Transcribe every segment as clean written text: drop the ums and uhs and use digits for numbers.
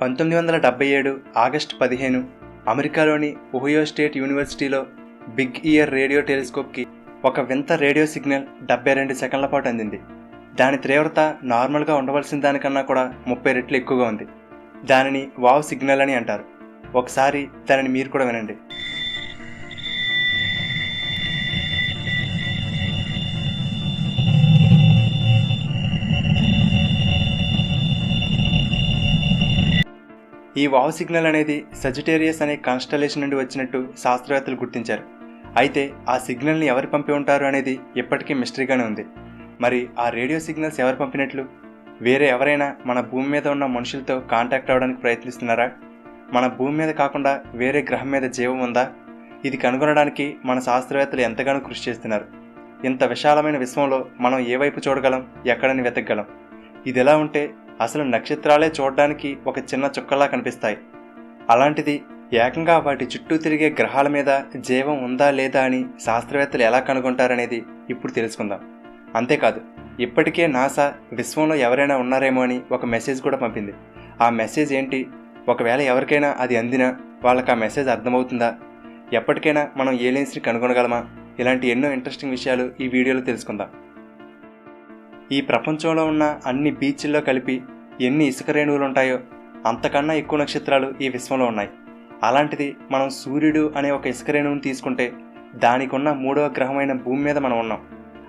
1977 August 15 అమెరికాలోని Ohio state యూనివర్సిటీలో big year radio టెలిస్కోప్కి ఒక వింత రేడియో సిగ్నల్ 72 సెకండ్ల పాటు అందింది. దాని తీవ్రత నార్మల్గా ఉండవలసిన దానికన్నా కూడా 30 రెట్లు ఎక్కువగా ఉంది. దానిని వావ్ సిగ్నల్ అని అంటారు. ఒకసారి దానిని మీరు కూడా వినండి. ఈ వావ్ సిగ్నల్ అనేది సజిటేరియస్ అనే కాన్స్టలేషన్ నుండి వచ్చినట్టు శాస్త్రవేత్తలు గుర్తించారు. అయితే ఆ సిగ్నల్ని ఎవరు పంపి ఉంటారు అనేది ఇప్పటికీ మిస్టరీగానే ఉంది. మరి ఆ రేడియో సిగ్నల్స్ ఎవరు పంపినట్లు? వేరే ఎవరైనా మన భూమి మీద ఉన్న మనుషులతో కాంటాక్ట్ అవ్వడానికి ప్రయత్నిస్తున్నారా? మన భూమి మీద కాకుండా వేరే గ్రహం మీద జీవం ఉందా? ఇది కనుగొనడానికి మన శాస్త్రవేత్తలు ఎంతగానో కృషి చేస్తున్నారు. ఇంత విశాలమైన విశ్వంలో మనం ఏ వైపు చూడగలం, ఎక్కడని వెతకగలం? ఇది ఎలా ఉంటే అసలు నక్షత్రాలే చూడడానికి ఒక చిన్న చుక్కలా కనిపిస్తాయి. అలాంటిది ఏకంగా వాటి చుట్టూ తిరిగే గ్రహాల మీద జీవం ఉందా లేదా అని శాస్త్రవేత్తలు ఎలా కనుగొంటారనేది ఇప్పుడు తెలుసుకుందాం. అంతేకాదు, ఇప్పటికే నాసా విశ్వంలో ఎవరైనా ఉన్నారేమో అని ఒక మెసేజ్ కూడా పంపింది. ఆ మెసేజ్ ఏంటి? ఒకవేళ ఎవరికైనా అది అందినా వాళ్ళకి ఆ మెసేజ్ అర్థమవుతుందా? ఎప్పటికైనా మనం ఏలియన్స్ని కనుగొనగలమా? ఇలాంటి ఎన్నో ఇంట్రెస్టింగ్ విషయాలు ఈ వీడియోలో తెలుసుకుందాం. ఈ ప్రపంచంలో ఉన్న అన్ని బీచ్ల్లో కలిపి ఎన్ని ఇసుక రేణువులు ఉంటాయో అంతకన్నా ఎక్కువ నక్షత్రాలు ఈ విశ్వంలో ఉన్నాయి. అలాంటిది మనం సూర్యుడు అనే ఒక ఇసుక రేణువుని తీసుకుంటే దానికి ఉన్న 3వ గ్రహమైన భూమి మీద మనం ఉన్నాం.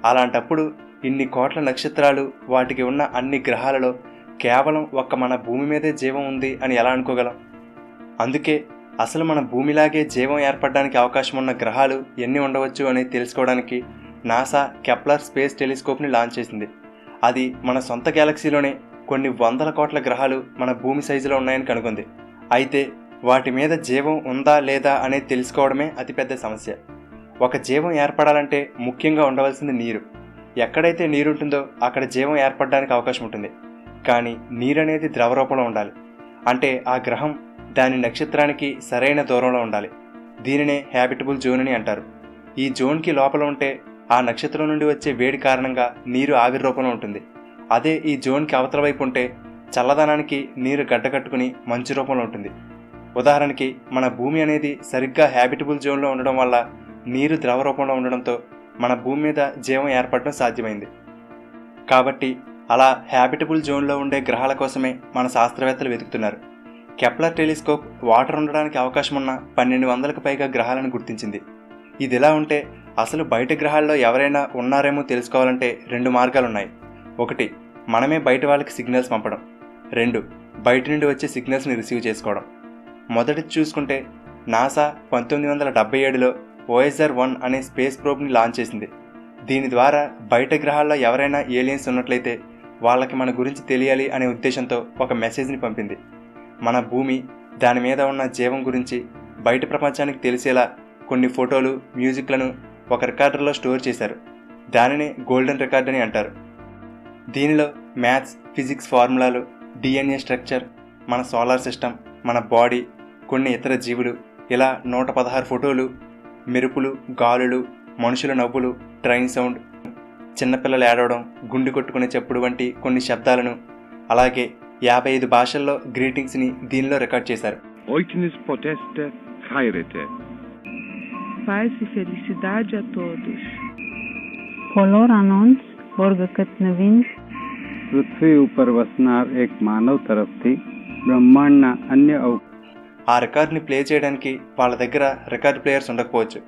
అలాంటప్పుడు ఇన్ని కోట్ల నక్షత్రాలు, వాటికి ఉన్న అన్ని గ్రహాలలో కేవలం ఒక్క మన భూమి మీదే జీవం ఉంది అని ఎలా అనుకోగలం? అందుకే అసలు మన భూమిలాగే జీవం ఏర్పడడానికి అవకాశం ఉన్న గ్రహాలు ఎన్ని ఉండవచ్చు అని తెలుసుకోవడానికి నాసా కెప్లర్ స్పేస్ టెలిస్కోప్ని లాంచ్ చేసింది. అది మన సొంత గ్యాలక్సీలోనే కొన్ని వందల కోట్ల గ్రహాలు మన భూమి సైజులో ఉన్నాయని కనుగొంది. అయితే వాటి మీద జీవం ఉందా లేదా అనేది తెలుసుకోవడమే అతిపెద్ద సమస్య. ఒక జీవం ఏర్పడాలంటే ముఖ్యంగా ఉండవలసింది నీరు. ఎక్కడైతే నీరు ఉంటుందో అక్కడ జీవం ఏర్పడడానికి అవకాశం ఉంటుంది. కానీ నీరు అనేది ద్రవ రూపంలో ఉండాలి. అంటే ఆ గ్రహం దాని నక్షత్రానికి సరైన దూరంలో ఉండాలి. దీనినే హ్యాబిటబుల్ జోన్ అని అంటారు. ఈ జోన్కి లోపల ఉంటే ఆ నక్షత్రం నుండి వచ్చే వేడి కారణంగా నీరు ఆవిరి రూపంలో ఉంటుంది. అదే ఈ జోన్కి అవతల వైపు ఉంటే చల్లదనానికి నీరు గడ్డకట్టుకుని మంచు రూపంలో ఉంటుంది. ఉదాహరణకి మన భూమి అనేది సరిగ్గా హ్యాబిటబుల్ జోన్లో ఉండడం వల్ల నీరు ద్రవ రూపంలో ఉండడంతో మన భూమి మీద జీవం ఏర్పడడం సాధ్యమైంది. కాబట్టి అలా హ్యాబిటబుల్ జోన్లో ఉండే గ్రహాల కోసమే మన శాస్త్రవేత్తలు వెతుకుతున్నారు. కెప్లర్ టెలిస్కోప్ వాటర్ ఉండడానికి అవకాశం ఉన్న 1200కు పైగా గ్రహాలను గుర్తించింది. ఇదిలా ఉంటే అసలు బయట గ్రహాల్లో ఎవరైనా ఉన్నారేమో తెలుసుకోవాలంటే 2 మార్గాలున్నాయి. 1, మనమే బయట వాళ్ళకి సిగ్నల్స్ పంపడం. 2, బయట నుండి వచ్చే సిగ్నల్స్ని రిసీవ్ చేసుకోవడం. మొదటిది చూసుకుంటే నాసా 1977లో వోయేజర్ 1 అనే స్పేస్ ప్రోబ్ని లాంచ్ చేసింది. దీని ద్వారా బయట గ్రహాల్లో ఎవరైనా ఏలియన్స్ ఉన్నట్లయితే వాళ్ళకి మన గురించి తెలియాలి అనే ఉద్దేశంతో ఒక మెసేజ్ని పంపింది. మన భూమి, దాని మీద ఉన్న జీవం గురించి బయట ప్రపంచానికి తెలిసేలా కొన్ని ఫోటోలు, మ్యూజిక్లను ఒక రికార్డర్లో స్టోర్ చేశారు. దానినే గోల్డెన్ రికార్డ్ అని అంటారు. దీనిలో మ్యాథ్స్, ఫిజిక్స్ ఫార్ములాలు, డిఎన్ఏ స్ట్రక్చర్, మన సోలార్ సిస్టమ్, మన బాడీ, కొన్ని ఇతర జీవులు, ఇలా 116 ఫోటోలు, మెరుపులు, గాలులు, మనుషుల నవ్వులు, ట్రైన్ సౌండ్, చిన్నపిల్లలు ఏడవడం, గుండు కొట్టుకునే చెప్పుడు వంటి కొన్ని శబ్దాలను, అలాగే 55 భాషల్లో గ్రీటింగ్స్ని దీనిలో రికార్డ్ చేశారు. Paz e felicidade a todos. Color anons वर्गकत नवीन पृथ्वी ऊपर वसनार एक मानव तरफ थी ब्रह्मांड अन्य ఆ రికార్డ్ని ప్లే చేయడానికి వాళ్ళ దగ్గర రికార్డ్ ప్లేయర్స్ ఉండకపోవచ్చు.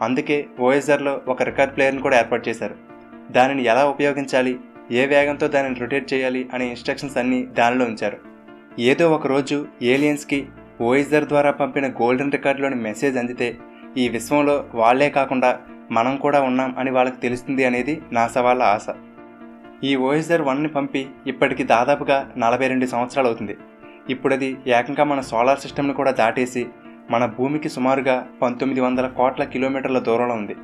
అందుకే వోయేజర్లో ఒక రికార్డ్ ప్లేయర్ని కూడా ఏర్పాటు చేశారు. దానిని ఎలా ఉపయోగించాలి, ఏ వేగంతో దానిని రొటేట్ చేయాలి అనే ఇన్స్ట్రక్షన్స్ అన్నీ దానిలో ఉంచారు. ఏదో ఒక రోజు ఏలియన్స్కి వోయేజర్ ద్వారా పంపిన గోల్డెన్ రికార్డులోని మెసేజ్ అందితే ఈ విశ్వంలో వాళ్లే కాకుండా మనం కూడా ఉన్నాం అని వాళ్ళకి తెలుస్తుంది అనేది నాసా వాళ్ళ ఆశ. ఈ వోయేజర్ 1ని పంపి ఇప్పటికి దాదాపుగా 42 సంవత్సరాలు అవుతుంది. ఇప్పుడది ఏకంగా మన సోలార్ సిస్టమ్ని కూడా దాటేసి మన భూమికి సుమారుగా 1900 కోట్ల కిలోమీటర్ల దూరంలో ఉంది.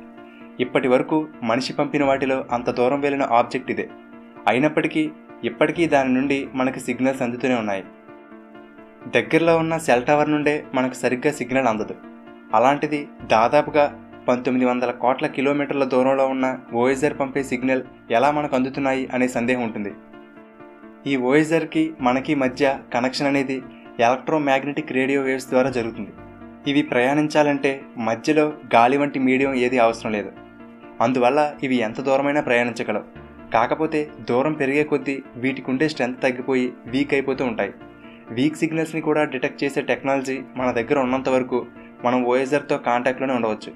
ఇప్పటి వరకు మనిషి పంపిన వాటిలో అంత దూరం వెళ్ళిన ఆబ్జెక్ట్ ఇదే. అయినప్పటికీ ఇప్పటికీ దాని నుండి మనకి సిగ్నల్స్ అందుతూనే ఉన్నాయి. దగ్గరలో ఉన్న సెల్ టవర్ నుండే మనకు సరిగ్గా సిగ్నల్ అందదు. అలాంటిది దాదాపుగా 1900 కోట్ల కిలోమీటర్ల దూరంలో ఉన్న వోయేజర్ పంపే సిగ్నల్ ఎలా మనకు అందుతున్నాయి అనే సందేహం ఉంటుంది. ఈ వోయేజర్కి మనకి మధ్య కనెక్షన్ అనేది ఎలక్ట్రోమాగ్నెటిక్ రేడియో వేవ్స్ ద్వారా జరుగుతుంది. ఇవి ప్రయాణించాలంటే మధ్యలో గాలి వంటి మీడియం ఏది అవసరం లేదు. అందువల్ల ఇవి ఎంత దూరమైనా ప్రయాణించగలవు. కాకపోతే దూరం పెరిగే కొద్దీ వీటికి ఉండే స్ట్రెంత్ తగ్గిపోయి వీక్ అయిపోతూ ఉంటాయి. వీక్ సిగ్నల్స్ని కూడా డిటెక్ట్ చేసే టెక్నాలజీ మన దగ్గర ఉన్నంత వరకు మనం వోయేజర్తో కాంటాక్ట్లోనే ఉండవచ్చు.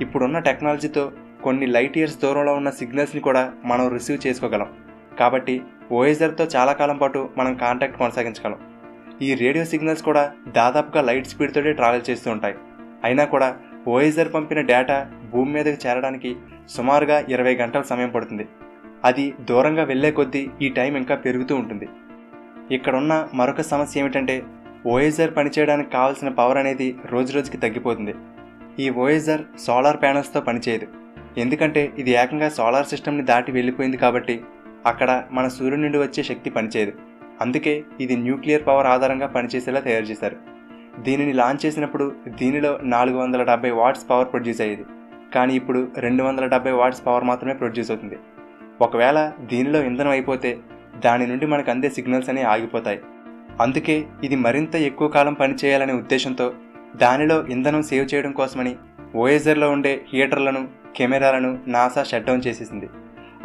ఇప్పుడున్న టెక్నాలజీతో కొన్ని లైట్ ఇయర్స్ దూరంలో ఉన్న సిగ్నల్స్ని కూడా మనం రిసీవ్ చేసుకోగలం. కాబట్టి వోయేజర్తో చాలా కాలం పాటు మనం కాంటాక్ట్ కొనసాగించగలం. ఈ రేడియో సిగ్నల్స్ కూడా దాదాపుగా లైట్ స్పీడ్తోనే ట్రావెల్ చేస్తూ ఉంటాయి. అయినా కూడా వోయేజర్ పంపిన డేటా భూమి మీదకి చేరడానికి సుమారుగా 20 గంటల సమయం పడుతుంది. అది దూరంగా వెళ్లే కొద్దీ ఈ టైం ఇంకా పెరుగుతూ ఉంటుంది. ఇక్కడున్న మరొక సమస్య ఏమిటంటే వోయేజర్ పనిచేయడానికి కావాల్సిన పవర్ అనేది రోజురోజుకి తగ్గిపోతుంది. ఈ వోయేజర్ సోలార్ ప్యానల్స్తో పనిచేయదు. ఎందుకంటే ఇది ఏకంగా సోలార్ సిస్టమ్ని దాటి వెళ్ళిపోయింది కాబట్టి అక్కడ మన సూర్యుడి నుండి వచ్చే శక్తి పనిచేయదు. అందుకే ఇది న్యూక్లియర్ పవర్ ఆధారంగా పనిచేసేలా తయారు చేశారు. దీనిని లాంచ్ చేసినప్పుడు దీనిలో 470 వాట్స్ పవర్ ప్రొడ్యూస్ అయ్యేది. కానీ ఇప్పుడు 270 వాట్స్ పవర్ మాత్రమే ప్రొడ్యూస్ అవుతుంది. ఒకవేళ దీనిలో ఇంధనం అయిపోతే దాని నుండి మనకు అందే సిగ్నల్స్ అనేవి ఆగిపోతాయి. అందుకే ఇది మరింత ఎక్కువ కాలం పనిచేయాలనే ఉద్దేశంతో దానిలో ఇంధనం సేవ్ చేయడం కోసమని వోయేజర్లో ఉండే హీటర్లను, కెమెరాలను నాసా షట్ డౌన్ చేసేసింది.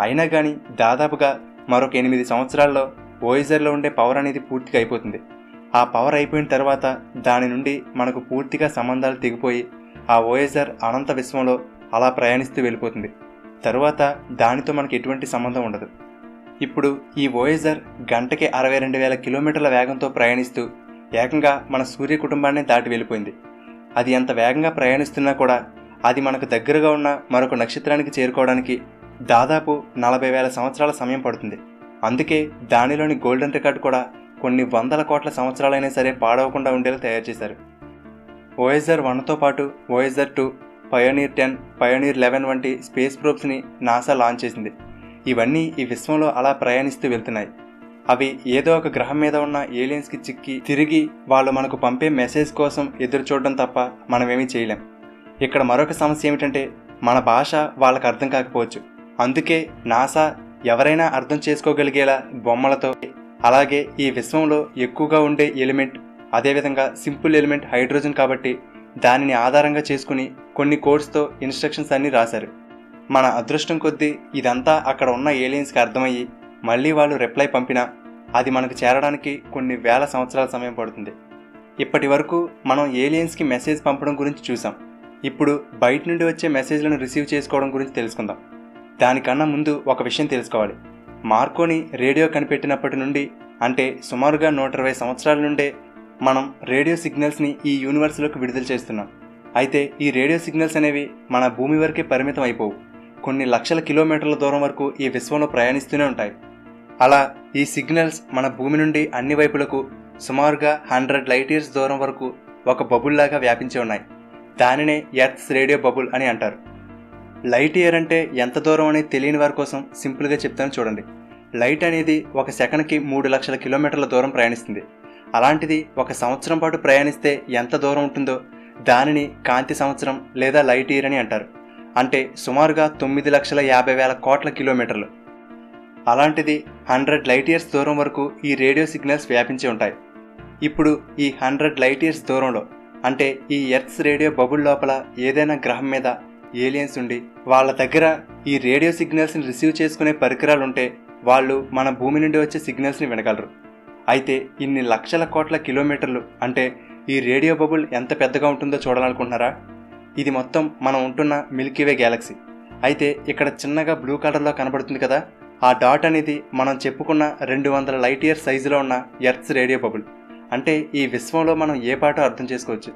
అయినా కానీ దాదాపుగా మరొక 8 సంవత్సరాల్లో వోయేజర్లో ఉండే పవర్ అనేది పూర్తిగా అయిపోతుంది. ఆ పవర్ అయిపోయిన తర్వాత దాని నుండి మనకు పూర్తిగా సంబంధాలు తెగిపోయి ఆ వోయేజర్ అనంత విశ్వంలో అలా ప్రయాణిస్తూ వెళ్ళిపోతుంది. తరువాత దానితో మనకు ఎటువంటి సంబంధం ఉండదు. ఇప్పుడు ఈ వోయేజర్ గంటకి 62,000 కిలోమీటర్ల వేగంతో ప్రయాణిస్తూ ఏకంగా మన సూర్య కుటుంబాన్ని దాటి వెళ్ళిపోయింది. అది ఎంత వేగంగా ప్రయాణిస్తున్నా కూడా అది మనకు దగ్గరగా ఉన్న మరొక నక్షత్రానికి చేరుకోవడానికి దాదాపు 40,000 సంవత్సరాల సమయం పడుతుంది. అందుకే దానిలోని గోల్డెన్ రికార్డ్ కూడా కొన్ని 100 కోట్ల సంవత్సరాలైనా సరే పాడవకుండా ఉండేలా తయారు చేశారు. వోయేజర్ 1తో పాటు వోయేజర్ 2, పయోనీర్ 10, పయోనీర్ 11 వంటి స్పేస్ ప్రోబ్స్ని నాసా లాంచ్ చేసింది. ఇవన్నీ ఈ విశ్వంలో అలా ప్రయాణిస్తూ వెళ్తున్నాయి. అవి ఏదో ఒక గ్రహం మీద ఉన్న ఏలియన్స్కి చిక్కి తిరిగి వాళ్ళు మనకు పంపే మెసేజ్ కోసం ఎదురు చూడడం తప్ప మనమేమీ చేయలేం. ఇక్కడ మరొక సమస్య ఏమిటంటే మన భాష వాళ్ళకు అర్థం కాకపోవచ్చు. అందుకే నాసా ఎవరైనా అర్థం చేసుకోగలిగేలా బొమ్మలతో, అలాగే ఈ విశ్వంలో ఎక్కువగా ఉండే ఎలిమెంట్, అదేవిధంగా సింపుల్ ఎలిమెంట్ హైడ్రోజన్ కాబట్టి దానిని ఆధారంగా చేసుకుని కొన్ని కోడ్స్తో ఇన్స్ట్రక్షన్స్ అన్నీ రాశారు. మన అదృష్టం కొద్దీ ఇదంతా అక్కడ ఉన్న ఏలియన్స్కి అర్థమయ్యి మళ్ళీ వాళ్ళు రిప్లై పంపినా అది మనకు చేరడానికి కొన్ని వేల సంవత్సరాల సమయం పడుతుంది. ఇప్పటి వరకు మనం ఏలియన్స్కి మెసేజ్ పంపడం గురించి చూసాం. ఇప్పుడు బయట నుండి వచ్చే మెసేజ్లను రిసీవ్ చేసుకోవడం గురించి తెలుసుకుందాం. దానికన్నా ముందు ఒక విషయం తెలుసుకోవాలి. మార్కోని రేడియో కనిపెట్టినప్పటి నుండి అంటే సుమారుగా 120 సంవత్సరాల నుండే మనం రేడియో సిగ్నల్స్ని ఈ యూనివర్స్లోకి విడుదల చేస్తున్నాం. అయితే ఈ రేడియో సిగ్నల్స్ అనేవి మన భూమి వరకే పరిమితం అయిపోవు. కొన్ని లక్షల కిలోమీటర్ల దూరం వరకు ఈ విశ్వంలో ప్రయాణిస్తూనే ఉంటాయి. అలా ఈ సిగ్నల్స్ మన భూమి నుండి అన్ని వైపులకు సుమారుగా 100 లైట్ ఇయర్స్ దూరం వరకు ఒక బబుల్ లాగా వ్యాపించి ఉన్నాయి. దానినే ఎర్త్స్ రేడియో బబుల్ అని అంటారు. లైట్ ఇయర్ అంటే ఎంత దూరం అనేది తెలియని వారి కోసం సింపుల్గా చెప్తాను చూడండి. లైట్ అనేది ఒక సెకన్కి 3 లక్షల కిలోమీటర్ల దూరం ప్రయాణిస్తుంది. అలాంటిది ఒక సంవత్సరం పాటు ప్రయాణిస్తే ఎంత దూరం ఉంటుందో దానిని కాంతి సంవత్సరం లేదా లైట్ ఇయర్ అని అంటారు. అంటే సుమారుగా 9,50,000 కోట్ల కిలోమీటర్లు. అలాంటిది 100 లైట్ ఇయర్స్ దూరం వరకు ఈ రేడియో సిగ్నల్స్ వ్యాపించి ఉంటాయి. ఇప్పుడు ఈ 100 లైట్ ఇయర్స్ దూరంలో అంటే ఈ ఎర్త్స్ రేడియో బబుల్ లోపల ఏదైనా గ్రహం మీద ఏలియన్స్ ఉండి వాళ్ళ దగ్గర ఈ రేడియో సిగ్నల్స్ని రిసీవ్ చేసుకునే పరికరాలు ఉంటే వాళ్ళు మన భూమి నుండి వచ్చే సిగ్నల్స్ని వినగలరు. అయితే ఇన్ని లక్షల కోట్ల కిలోమీటర్లు అంటే ఈ రేడియో బబుల్ ఎంత పెద్దగా ఉంటుందో చూడాలనుకుంటున్నారా? ఇది మొత్తం మనం ఉంటున్న మిల్కీవే గ్యాలక్సీ. అయితే ఇక్కడ చిన్నగా బ్లూ కలర్లో కనబడుతుంది కదా, ఆ డాట్ అనేది మనం చెప్పుకున్న 200 లైట్ ఇయర్ సైజులో ఉన్న ఎర్త్స్ రేడియో బబుల్. అంటే ఈ విశ్వంలో మనం ఏ పాటో అర్థం చేసుకోవచ్చు.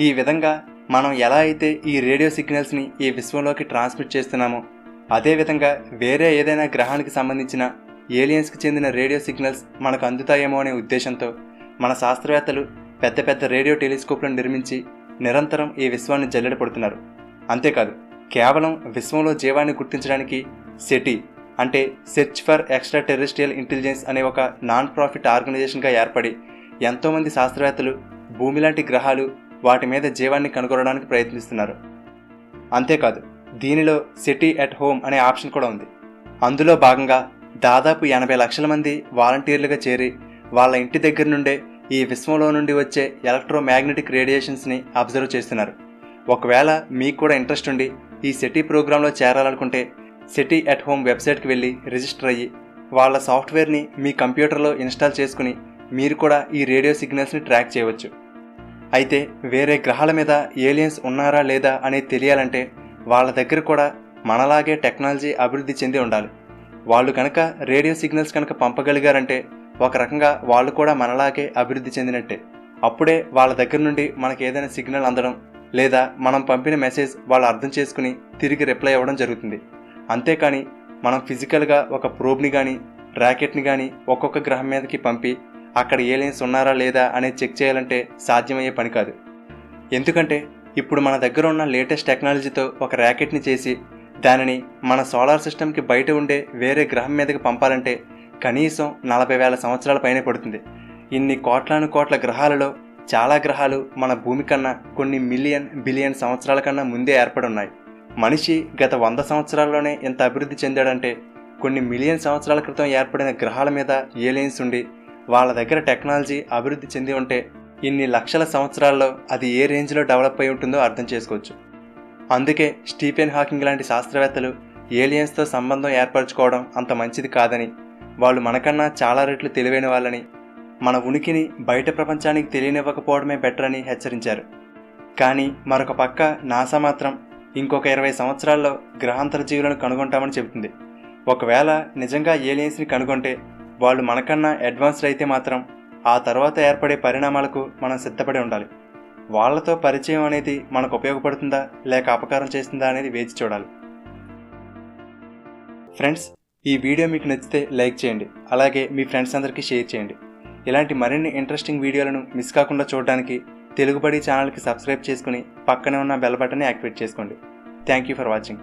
ఈ విధంగా మనం ఎలా అయితే ఈ రేడియో సిగ్నల్స్ని ఈ విశ్వంలోకి ట్రాన్స్మిట్ చేస్తున్నామో అదేవిధంగా వేరే ఏదైనా గ్రహానికి సంబంధించిన ఏలియన్స్కి చెందిన రేడియో సిగ్నల్స్ మనకు అందుతాయేమో అనే ఉద్దేశంతో మన శాస్త్రవేత్తలు పెద్ద పెద్ద రేడియో టెలిస్కోప్లను నిర్మించి నిరంతరం ఈ విశ్వాన్ని జల్లెడ పడుతున్నారు. అంతేకాదు, కేవలం విశ్వంలో జీవాన్ని గుర్తించడానికి సెటి అంటే search for extra terrestrial intelligence అనే ఒక నాన్ ప్రాఫిట్ ఆర్గనైజేషన్గా ఏర్పడి ఎంతోమంది శాస్త్రవేత్తలు భూమి లాంటి గ్రహాలు వాటి మీద జీవాన్ని కనుగొనడానికి ప్రయత్నిస్తున్నారు. అంతేకాదు, దీనిలో సెటి ఎట్ హోమ్ అనే ఆప్షన్ కూడా ఉంది. అందులో భాగంగా దాదాపు 80 లక్షల మంది వాలంటీర్లుగా చేరి వాళ్ళ ఇంటి దగ్గర నుండే ఈ విశ్వంలో నుండి వచ్చే ఎలక్ట్రోమాగ్నెటిక్ రేడియేషన్స్ని అబ్జర్వ్ చేస్తున్నారు. ఒకవేళ మీకు కూడా ఇంట్రెస్ట్ ఉండి ఈ SETI ప్రోగ్రాంలో చేరాలనుకుంటే SETI at Home వెబ్సైట్కి వెళ్ళి రిజిస్టర్ అయ్యి వాళ్ళ సాఫ్ట్వేర్ని మీ కంప్యూటర్లో ఇన్స్టాల్ చేసుకుని మీరు కూడా ఈ రేడియో సిగ్నల్స్ని ట్రాక్ చేయవచ్చు. అయితే వేరే గ్రహాల మీద ఏలియన్స్ ఉన్నారా లేదా అనేది తెలియాలంటే వాళ్ళ దగ్గర కూడా మనలాగే టెక్నాలజీ అభివృద్ధి చెంది ఉండాలి. వాళ్ళు కనుక రేడియో సిగ్నల్స్ కనుక పంపగలిగారంటే ఒక రకంగా వాళ్ళు కూడా మనలాగే అభివృద్ధి చెందినట్టే. అప్పుడే వాళ్ళ దగ్గర నుండి మనకి ఏదైనా సిగ్నల్ అందడం లేదా మనం పంపిన మెసేజ్ వాళ్ళు అర్థం చేసుకుని తిరిగి రిప్లై అవ్వడం జరుగుతుంది. అంతేకాని మనం ఫిజికల్గా ఒక ప్రోబ్ని కానీ ర్యాకెట్ని కానీ ఒక్కొక్క గ్రహం మీదకి పంపి అక్కడ ఏలియన్స్ ఉన్నారా లేదా అనేది చెక్ చేయాలంటే సాధ్యమయ్యే పని కాదు. ఎందుకంటే ఇప్పుడు మన దగ్గర ఉన్న లేటెస్ట్ టెక్నాలజీతో ఒక ర్యాకెట్ని చేసి దానిని మన సోలార్ సిస్టమ్కి బయట ఉండే వేరే గ్రహం మీదకి పంపాలంటే కనీసం 40,000 సంవత్సరాల పైనే పడుతుంది. ఇన్ని కోట్లాను కోట్ల గ్రహాలలో చాలా గ్రహాలు మన భూమి కన్నా కొన్ని మిలియన్ బిలియన్ సంవత్సరాల కన్నా ముందే ఏర్పడి ఉన్నాయి. మనిషి గత 100 సంవత్సరాల్లోనే ఎంత అభివృద్ధి చెందాడంటే కొన్ని మిలియన్ సంవత్సరాల క్రితం ఏర్పడిన గ్రహాల మీద ఏలియన్స్ ఉండి వాళ్ళ దగ్గర టెక్నాలజీ అభివృద్ధి చెంది ఉంటే ఇన్ని లక్షల సంవత్సరాల్లో అది ఏ రేంజ్లో డెవలప్ అయి ఉంటుందో అర్థం చేసుకోవచ్చు. అందుకే స్టీఫెన్ హాకింగ్ లాంటి శాస్త్రవేత్తలు ఏలియన్స్తో సంబంధం ఏర్పరచుకోవడం అంత మంచిది కాదని, వాళ్ళు మనకన్నా చాలా రెట్లు తెలివైన వాళ్ళని, మన ఉనికిని బయట ప్రపంచానికి తెలియనివ్వకపోవడమే బెటర్ అని హెచ్చరించారు. కానీ మరొక పక్క నాసా మాత్రం ఇంకొక 20 సంవత్సరాల్లో గ్రహాంతర జీవులను కనుగొంటామని చెబుతుంది. ఒకవేళ నిజంగా ఏలియన్స్ని కనుగొంటే వాళ్ళు మనకన్నా అడ్వాన్స్డ్ అయితే మాత్రం ఆ తర్వాత ఏర్పడే పరిణామాలకు మనం సిద్ధపడి ఉండాలి. వాళ్లతో పరిచయం అనేది మనకు ఉపయోగపడుతుందా లేక అపకారం చేస్తుందా అనేది వేచి చూడాలి. ఫ్రెండ్స్, ఈ వీడియో మీకు నచ్చితే లైక్ చేయండి, అలాగే మీ ఫ్రెండ్స్ అందరికీ షేర్ చేయండి. ఇలాంటి మరిన్ని ఇంట్రెస్టింగ్ వీడియోలను మిస్ కాకుండా చూడడానికి తెలుగుబడి ఛానల్కి సబ్స్క్రైబ్ చేసుకుని పక్కనే ఉన్న బెల్ బటన్ని యాక్టివేట్ చేసుకోండి. Thank you for watching.